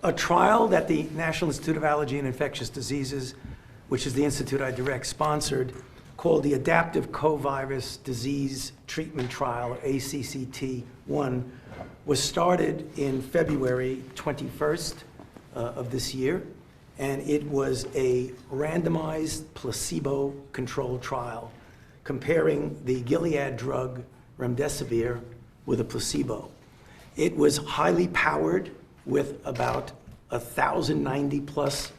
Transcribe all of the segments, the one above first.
a trial that the National Institute of Allergy and Infectious Diseases, which is the institute I direct, sponsored, called the Adaptive Covirus Disease Treatment Trial, or ACCT-1, was started in February 21st of this year, and it was a randomized placebo-controlled trial comparing the Gilead drug Remdesivir with a placebo. It was highly powered with about 1,090 plus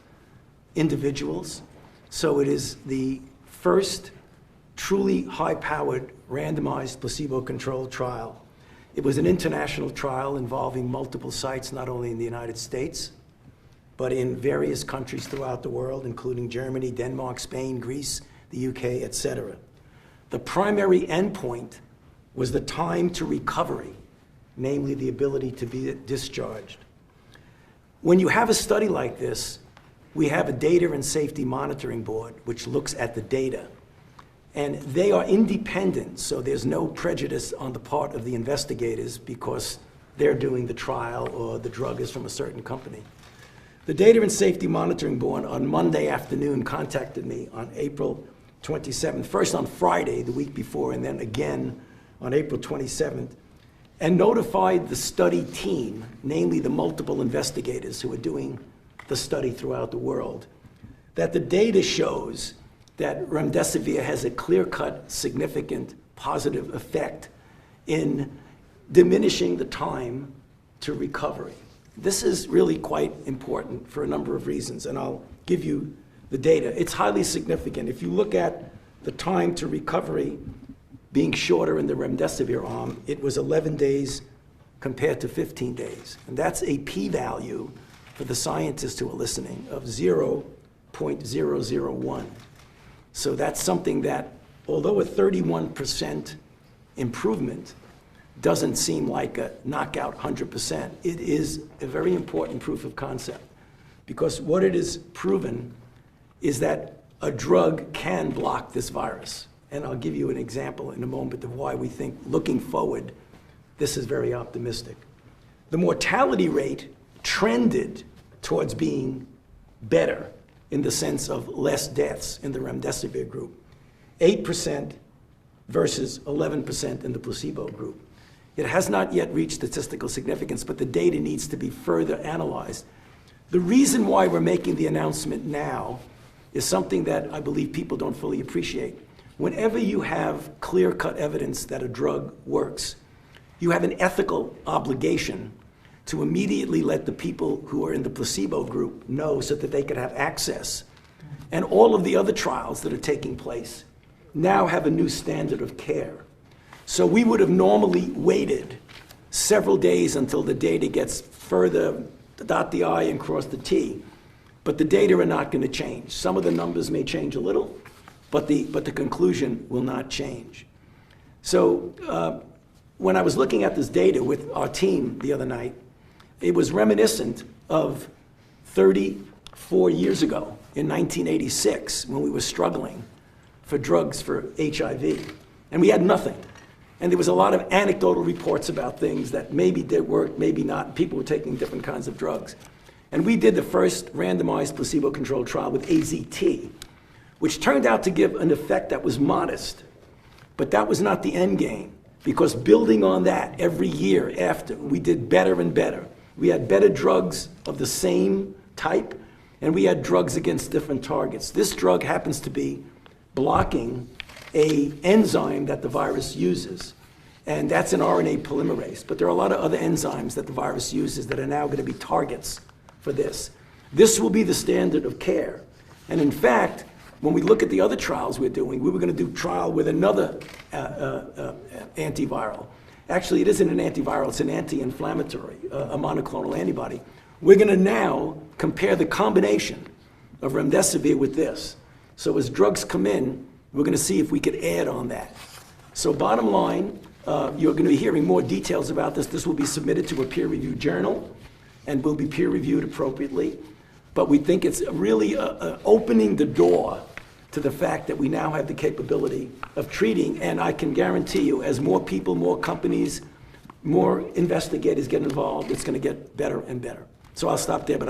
individuals. So it is the first truly high-powered randomized placebo-controlled trial. It was an international trial involving multiple sites, not only in the United States, but in various countries throughout the world, including Germany, Denmark, Spain, Greece, the UK, etc. The primary endpoint was the time to recovery, namely the ability to be discharged. When you have a study like this, we have a data and safety monitoring board which looks at the data. And they are independent, so there's no prejudice on the part of the investigators because they're doing the trial or the drug is from a certain company. The Data and Safety Monitoring Board on Monday afternoon contacted me on April 27th, first on Friday, the week before, and then again on April 27th, and notified the study team, namely the multiple investigators who are doing the study throughout the world, that the data shows that Remdesivir has a clear-cut, significant, positive effect in diminishing the time to recovery. This is really quite important for a number of reasons, and I'll give you the data. It's highly significant. If you look at the time to recovery being shorter in the Remdesivir arm, it was 11 days compared to 15 days. And that's a p-value for the scientists who are listening of 0.001. So that's something that, although a 31% improvement doesn't seem like a knockout 100%, it is a very important proof of concept, because what it is proven is that a drug can block this virus. And I'll give you an example in a moment of why we think, looking forward, this is very optimistic. The mortality rate trended towards being better in the sense of less deaths in the Remdesivir group, 8% versus 11% in the placebo group. It has not yet reached statistical significance, but the data needs to be further analyzed. The reason why we're making the announcement now is something that I believe people don't fully appreciate. Whenever you have clear-cut evidence that a drug works, you have an ethical obligation to immediately let the people who are in the placebo group know so that they could have access. And all of the other trials that are taking place now have a new standard of care. So we would have normally waited several days until the data gets further, dot the I and cross the T. But the data are not going to change. Some of the numbers may change a little, but the conclusion will not change. So when I was looking at this data with our team the other night, it was reminiscent of 34 years ago in 1986 when we were struggling for drugs for HIV. And we had nothing. And there was a lot of anecdotal reports about things that maybe did work, maybe not. People were taking different kinds of drugs. And we did the first randomized placebo-controlled trial with AZT, which turned out to give an effect that was modest. But that was not the end game, because building on that every year after, we did better and better. We had better drugs of the same type, and we had drugs against different targets. This drug happens to be blocking an enzyme that the virus uses, and that's an RNA polymerase. But there are a lot of other enzymes that the virus uses that are now going to be targets for this. This will be the standard of care. And in fact, when we look at the other trials we're doing, we were going to do a trial with another antiviral. Actually, it isn't an antiviral, it's an anti-inflammatory, a monoclonal antibody. We're going to now compare the combination of Remdesivir with this. So as drugs come in, we're going to see if we could add on that. So bottom line, you're going to be hearing more details about this. This will be submitted to a peer-reviewed journal and will be peer-reviewed appropriately. But we think it's really opening the door to the fact that we now have the capability of treating, and I can guarantee you, as more people, more companies, more investigators get involved, it's going to get better and better. So I'll stop there, but